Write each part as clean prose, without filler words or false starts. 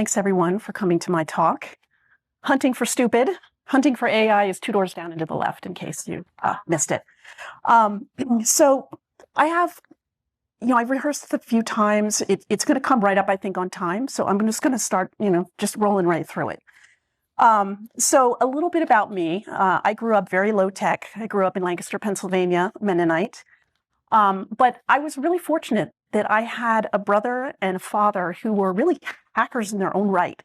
thanks everyone for coming to my talk. Hunting for Stupid. Hunting for AI is 2 doors down and to the left, in case you missed it. So I have, I've rehearsed it a few times. It's going to come right up, I think, on time. So I'm just going to start, just rolling right through it. So a little bit about me. I grew up very low tech. I grew up in Lancaster, Pennsylvania, Mennonite. But I was really fortunate that I had a brother and a father who were really hackers in their own right.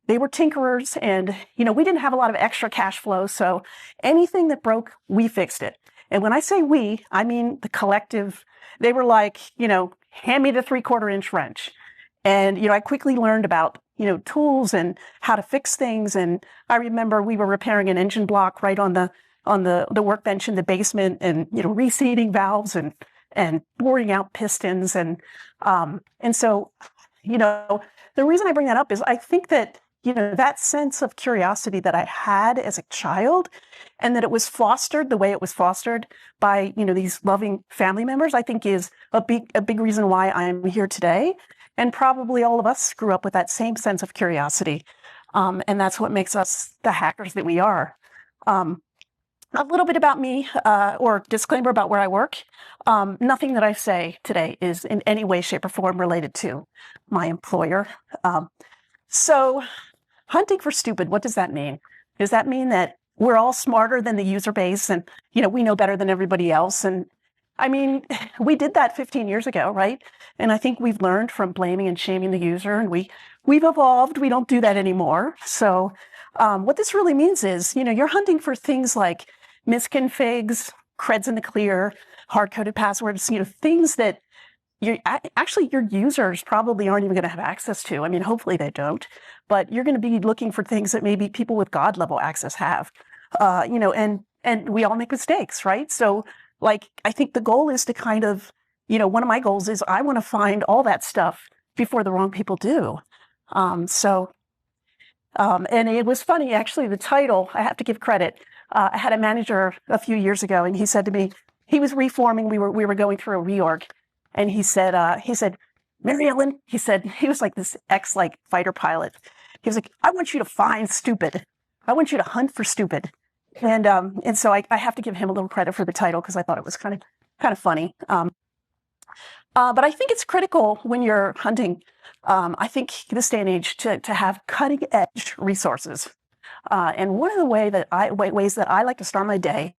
They were tinkerers, and we didn't have a lot of extra cash flow, so anything that broke, we fixed it. And when I say we, I mean the collective. They were like, hand me the 3/4-inch wrench. And I quickly learned about tools and how to fix things. And I remember we were repairing an engine block right on the workbench in the basement, and reseating valves and boring out pistons. And so the reason I bring that up is I think that that sense of curiosity that I had as a child, and that it was fostered the way it was fostered by these loving family members, I think is a big reason why I'm here today. And probably all of us grew up with that same sense of curiosity, and that's what makes us the hackers that we are. A little bit about me, or disclaimer about where I work. Nothing that I say today is in any way, shape, or form related to my employer. So hunting for stupid, what does that mean? Does that mean that we're all smarter than the user base and, we know better than everybody else? And I mean, we did that 15 years ago, right? And I think we've learned from blaming and shaming the user, and we've evolved. We don't do that anymore. So what this really means is, you're hunting for things like misconfigs, creds in the clear, hard-coded passwords, things that your users probably aren't even going to have access to. I mean, hopefully they don't, but you're going to be looking for things that maybe people with God level access have, and we all make mistakes, right? So I think the goal is to kind of, one of my goals is I want to find all that stuff before the wrong people do. And it was funny, actually, the title, I have to give credit. I had a manager a few years ago, and he said to me, he was reforming, we were going through a reorg, and he said, Mary Ellen, he was like this fighter pilot. He was like, I want you to find stupid. I want you to hunt for stupid. And so I have to give him a little credit for the title, because I thought it was kind of funny. But I think it's critical when you're hunting, I think this day and age, to have cutting edge resources. And one of the ways that I like to start my day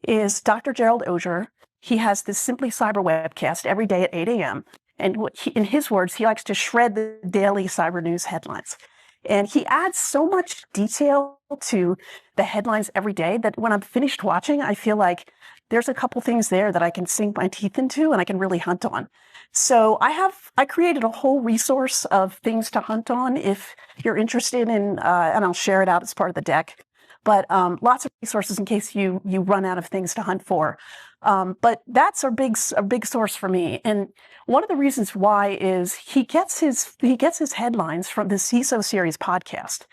is Dr. Gerald Auger. He has this Simply Cyber webcast every day at 8 a.m. And in his words, he likes to shred the daily cyber news headlines. And he adds so much detail to the headlines every day that when I'm finished watching, I feel like there's a couple things there that I can sink my teeth into and I can really hunt on. So I created a whole resource of things to hunt on if you're interested in, and I'll share it out as part of the deck. But lots of resources in case you run out of things to hunt for. But that's a big source for me. And one of the reasons why is he gets his headlines from the CISO series podcast.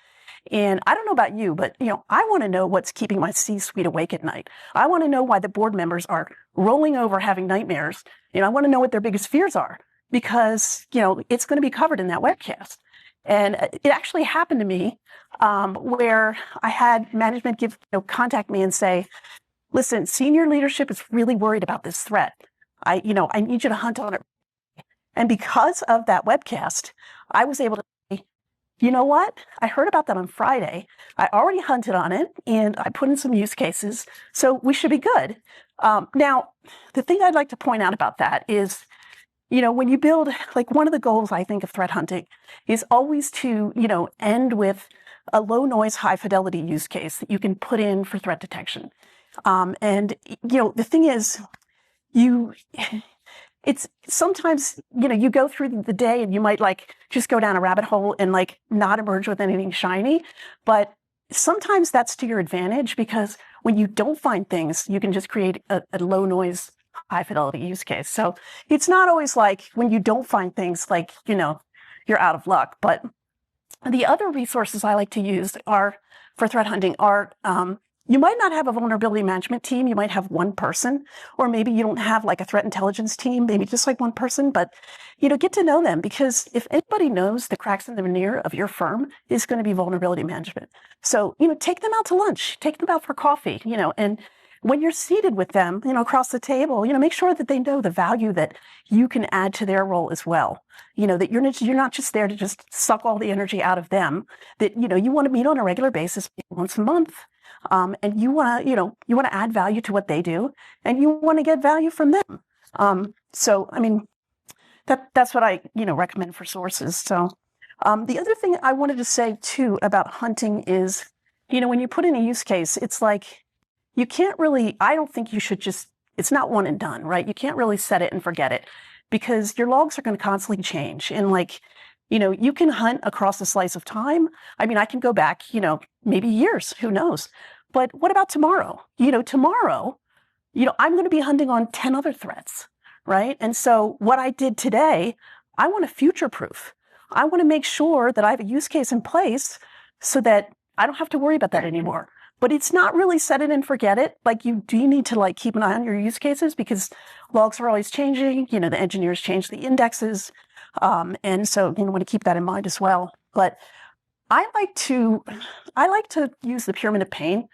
And I don't know about you, but I want to know what's keeping my C-suite awake at night. I want to know why the board members are rolling over having nightmares. I want to know what their biggest fears are, because it's going to be covered in that webcast. And it actually happened to me where I had management contact me and say, listen, senior leadership is really worried about this threat. I need you to hunt on it. And because of that webcast, I was able to say, you know what? I heard about that on Friday. I already hunted on it, and I put in some use cases, so we should be good. Now, the thing I'd like to point out about that is, when you build, one of the goals, I think, of threat hunting is always to, end with a low noise, high fidelity use case that you can put in for threat detection. And the thing is, it's sometimes, you go through the day and you might just go down a rabbit hole and not emerge with anything shiny. But sometimes that's to your advantage, because when you don't find things, you can just create a low noise, high fidelity use case. So it's not always when you don't find things, you're out of luck. But the other resources I like to use for threat hunting are, you might not have a vulnerability management team. You might have one person, or maybe you don't have like a threat intelligence team, maybe just like one person, but get to know them, because if anybody knows the cracks in the veneer of your firm, is going to be vulnerability management. So, take them out to lunch, take them out for coffee, and when you're seated with them, across the table, make sure that they know the value that you can add to their role as well. That you're not just there to just suck all the energy out of them, that, you want to meet on a regular basis once a month. And you want to add value to what they do, and you want to get value from them. So, I mean, that's what I, recommend for sources. So, the other thing I wanted to say too about hunting is, when you put in a use case, it's like, you can't really, I don't think you should just, it's not one and done, right? You can't really set it and forget it, because your logs are going to constantly change. And like, you can hunt across a slice of time. I mean, I can go back, maybe years, who knows? But what about tomorrow? Tomorrow, I'm going to be hunting on 10 other threats, right? And so what I did today, I want to future-proof. I want to make sure that I have a use case in place so that I don't have to worry about that anymore. But it's not really set it and forget it. Like, you do need to like keep an eye on your use cases, because logs are always changing. The engineers change the indexes. And so you want to keep that in mind as well. But I like to use the pyramid of pain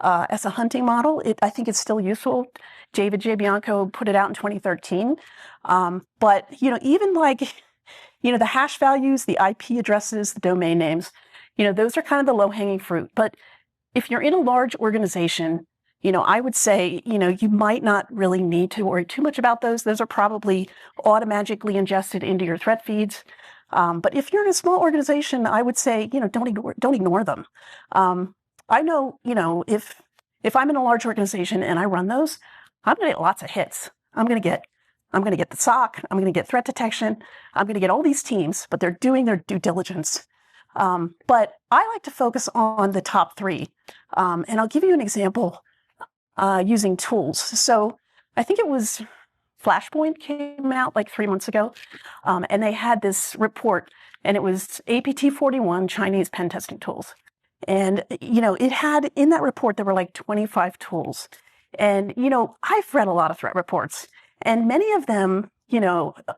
as a hunting model. I think it's still useful. David J. Bianco put it out in 2013. But even like, the hash values, the IP addresses, the domain names, those are kind of the low-hanging fruit. But if you're in a large organization, I would say, you might not really need to worry too much about those. Those are probably automatically ingested into your threat feeds. But if you're in a small organization, I would say, don't ignore them. I know, if I'm in a large organization and I run those, I'm going to get lots of hits. I'm going to get the SOC. I'm going to get threat detection. I'm going to get all these teams, but they're doing their due diligence. But I like to focus on the top three. And I'll give you an example using tools. So I think it was Flashpoint came out like 3 months ago, and they had this report, and it was APT 41 Chinese pen testing tools. And, it had in that report, there were like 25 tools. And, I've read a lot of threat reports, and many of them,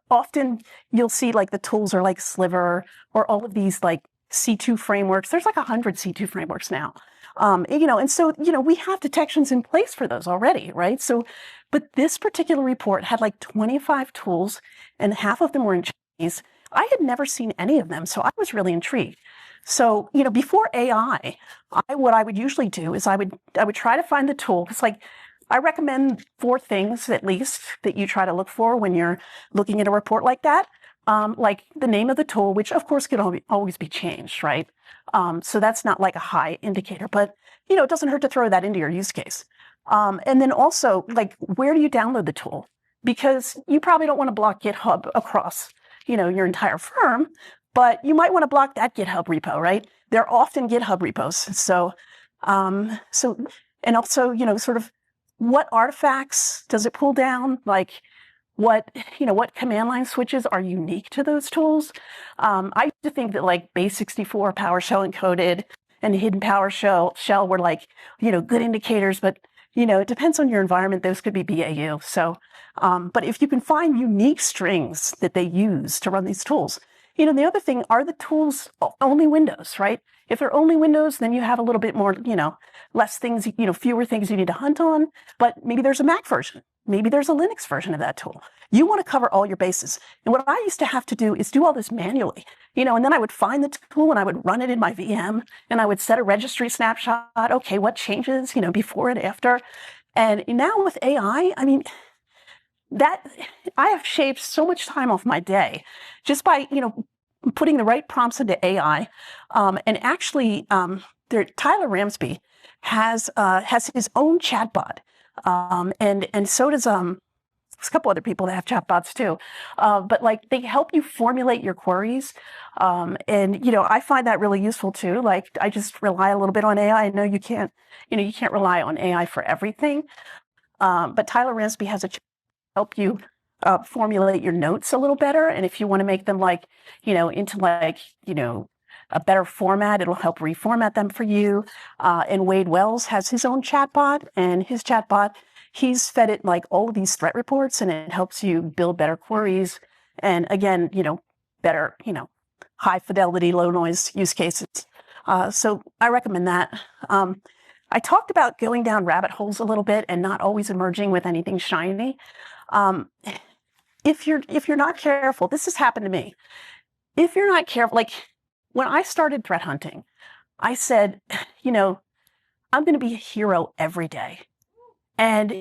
often you'll see like the tools are like Sliver or all of these like C2 frameworks. There's like 100 C2 frameworks now. And so, we have detections in place for those already, right? So, but this particular report had like 25 tools, and half of them were in Chinese. I had never seen any of them, so I was really intrigued. So, before AI, what I would usually do is I would try to find the tool. It's like, I recommend 4 things at least that you try to look for when you're looking at a report like that. Like the name of the tool, which of course can always be changed, right? So that's not like a high indicator, but it doesn't hurt to throw that into your use case. And then also, like, where do you download the tool? Because you probably don't want to block GitHub across, your entire firm, but you might want to block that GitHub repo, right? They're often GitHub repos. So, and also, sort of what artifacts does it pull down? Like, what command line switches are unique to those tools? I used to think that like base64 PowerShell encoded and hidden PowerShell were like, good indicators, but it depends on your environment. Those could be BAU. So, but if you can find unique strings that they use to run these tools, the other thing, are the tools only Windows, right? If they're only Windows, then you have a little bit more, less things, fewer things you need to hunt on, but maybe there's a Mac version. Maybe there's a Linux version of that tool. You want to cover all your bases. And what I used to have to do is do all this manually, and then I would find the tool and I would run it in my VM and I would set a registry snapshot. Okay, what changes, before and after. And now with AI, I mean, that I have shaved so much time off my day just by, putting the right prompts into AI. And actually, Tyler Ramsby has his own chatbot. And so does there's a couple other people that have chatbots too. But like, they help you formulate your queries. And I find that really useful too. Like, I just rely a little bit on AI. I know you can't rely on AI for everything. But Tyler Ramsby has a help you formulate your notes a little better. And if you want to make them like, into like, a better format. It'll help reformat them for you. And Wade Wells has his own chatbot, and his chatbot, he's fed it like all of these threat reports, and it helps you build better queries. And again, better, high fidelity, low noise use cases. So I recommend that. I talked about going down rabbit holes a little bit and not always emerging with anything shiny. If you're not careful, this has happened to me. If you're not careful, like when I started threat hunting, I said, I'm going to be a hero every day. And,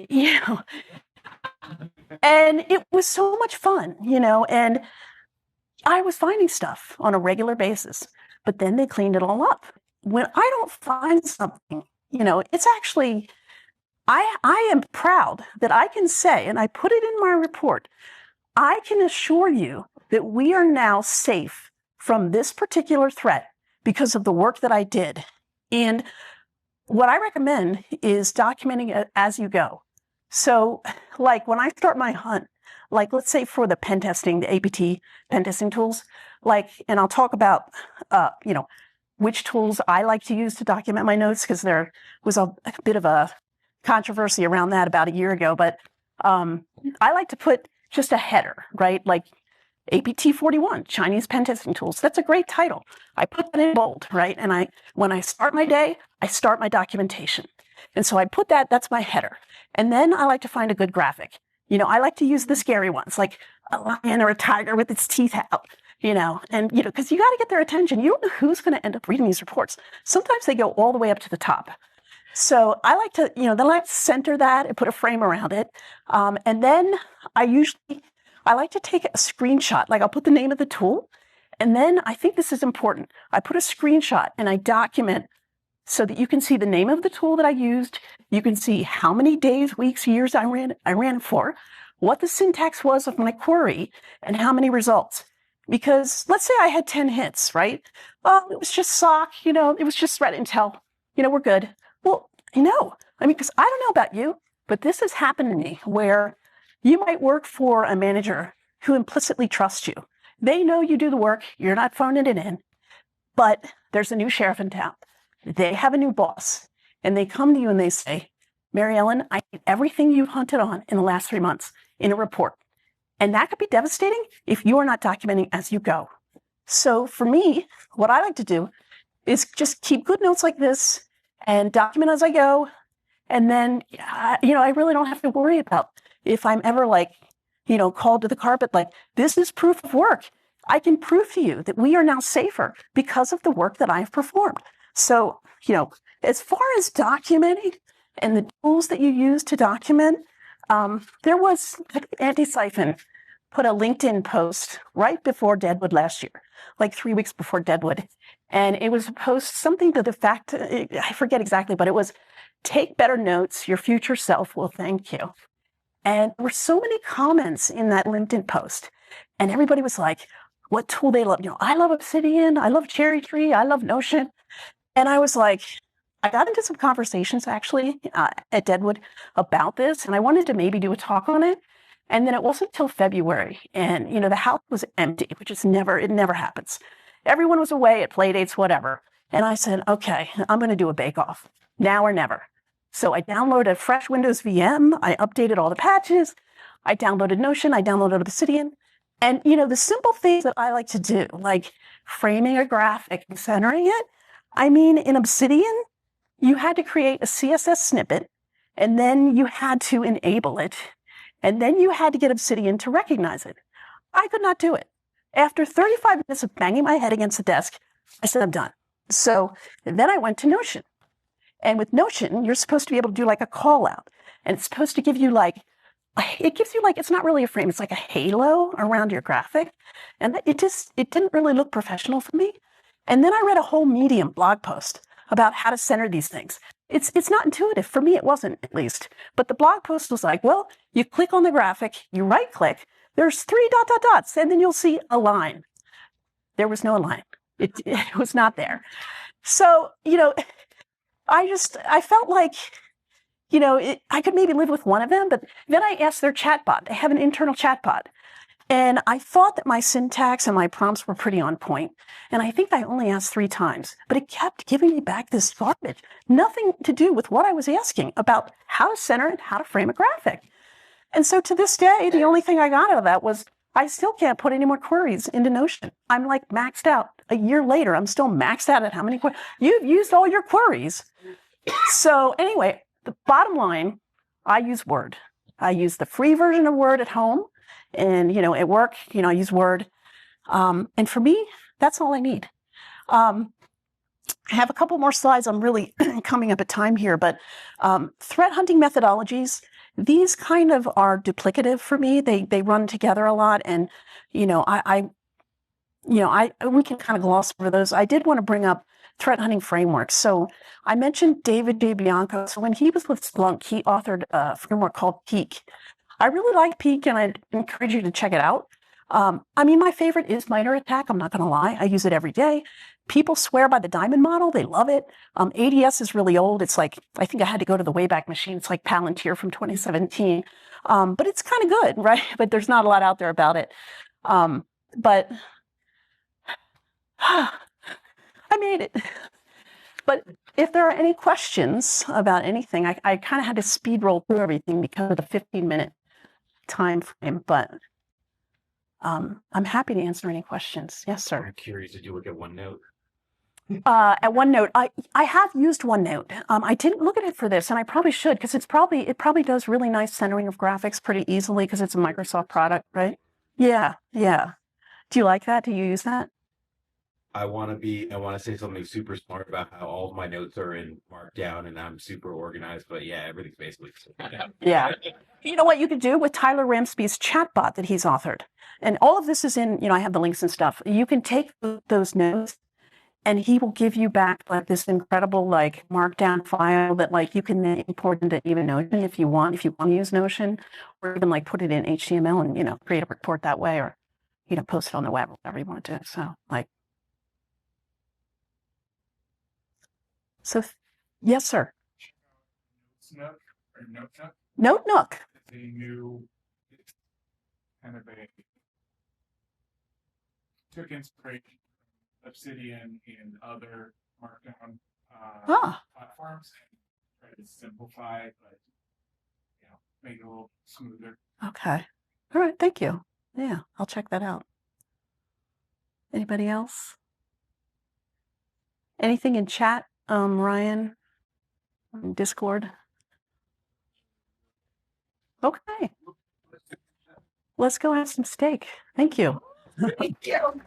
and it was so much fun, and I was finding stuff on a regular basis, but then they cleaned it all up. When I don't find something, it's actually, I am proud that I can say, and I put it in my report, I can assure you that we are now safe from this particular threat because of the work that I did. And what I recommend is documenting it as you go. So like when I start my hunt, like let's say for the pen testing, the APT pen testing tools, and I'll talk about, which tools I like to use to document my notes, because there was a bit of a controversy around that about a year ago. But I like to put just a header, right? Like APT 41, Chinese pen testing tools. That's a great title. I put that in bold, right? And when I start my day, I start my documentation. And so I put that's my header. And then I like to find a good graphic. I like to use the scary ones, like a lion or a tiger with its teeth out, and, because you got to get their attention. You don't know who's going to end up reading these reports. Sometimes they go all the way up to the top. So I like to, then I like to center that and put a frame around it. And then I like to take a screenshot, like I'll put the name of the tool. And then I think this is important. I put a screenshot and I document so that you can see the name of the tool that I used. You can see how many days, weeks, years I ran for, what the syntax was of my query, and how many results. Because let's say I had 10 hits, right? Well, it was just SOC, it was just threat intel, we're good. Well, because I don't know about you, but this has happened to me where you might work for a manager who implicitly trusts you. They know you do the work, you're not phoning it in, but there's a new sheriff in town. They have a new boss, and they come to you and they say, Mary Ellen, I need everything you've hunted on in the last 3 months in a report. And that could be devastating if you are not documenting as you go. So for me, what I like to do is just keep good notes like this and document as I go. And then, I really don't have to worry about if I'm ever called to the carpet, this is proof of work. I can prove to you that we are now safer because of the work that I've performed. So, as far as documenting and the tools that you use to document, there was Anti-Siphon put a LinkedIn post right before Deadwood last year, like 3 weeks before Deadwood. And it was a post, something to the fact, I forget exactly, but it was, take better notes, your future self will thank you. And there were so many comments in that LinkedIn post. And everybody was like, what tool they love. I love Obsidian, I love Cherry Tree, I love Notion. And I was like, I got into some conversations actually at Deadwood about this, and I wanted to maybe do a talk on it. And then it wasn't until February, and the house was empty, which is it never happens. Everyone was away at play dates, whatever. And I said, okay, I'm going to do a bake-off, now or never. So I downloaded a fresh Windows VM, I updated all the patches, I downloaded Notion, I downloaded Obsidian. And the simple things that I like to do, like framing a graphic and centering it, in Obsidian, you had to create a CSS snippet, and then you had to enable it, and then you had to get Obsidian to recognize it. I could not do it. After 35 minutes of banging my head against the desk, I said, I'm done. So then I went to Notion. And with Notion, you're supposed to be able to do like a call out, and it's supposed to give you it's not really a frame, it's like a halo around your graphic. And it didn't really look professional for me. And then I read a whole Medium blog post about how to center these things. It's not intuitive. For me, it wasn't, at least. But the blog post was like, well, you click on the graphic, you right click, there's 3 ... and then you'll see a line. There was no line. It was not there. So, I felt like, I could maybe live with one of them, but then I asked their chatbot. They have an internal chatbot. And I thought that my syntax and my prompts were pretty on point. And I think I only asked 3 times, but it kept giving me back this garbage. Nothing to do with what I was asking about how to center it, how to frame a graphic. And so to this day, the only thing I got out of that was I still can't put any more queries into Notion. I'm like maxed out. A year later, I'm still maxed out at how many queries? You've used all your queries. So anyway, the bottom line, I use Word. I use the free version of Word at home. And, at work, I use Word. And for me, that's all I need. I have a couple more slides. I'm really coming up at time here, but threat hunting methodologies, these kind of are duplicative for me. They run together a lot. And, we can kind of gloss over those. I did want to bring up threat hunting frameworks. So I mentioned David J. Bianco. So when he was with Splunk, he authored a framework called Peak. I really like Peak, and I'd encourage you to check it out. My favorite is MITRE ATT&CK. I'm not going to lie. I use it every day. People swear by the diamond model. They love it. ADS is really old. It's like, I think I had to go to the Wayback Machine. It's like Palantir from 2017. But it's kind of good, right? But there's not a lot out there about it. But I made it. But if there are any questions about anything, I kind of had to speed roll through everything because of the 15-minute time frame, but I'm happy to answer any questions. Yes, sir. I'm curious, did you look at OneNote? At OneNote, I have used OneNote. I didn't look at it for this, and I probably should, because it probably does really nice centering of graphics pretty easily because it's a Microsoft product, right? Yeah. Do you like that? Do you use that? I want to say something super smart about how all of my notes are in Markdown and I'm super organized, but yeah, everything's basically. Yeah. You know what you could do with Tyler Ramsby's ChatBot that he's authored? And all of this is in, I have the links and stuff. You can take those notes and he will give you back like this incredible like Markdown file that like you can then import into even Notion if you want to use Notion, or even like put it in HTML and, create a report that way, or, post it on the web, whatever you want to do. So, yes, sir. Note or Note Note Nook. It's a new kind of took inspiration from Obsidian and other Markdown platforms and tried to simplify, but make it a little smoother. Okay. All right. Thank you. Yeah, I'll check that out. Anybody else? Anything in chat, Ryan? Discord? Okay. Let's go have some steak. Thank you. Thank you.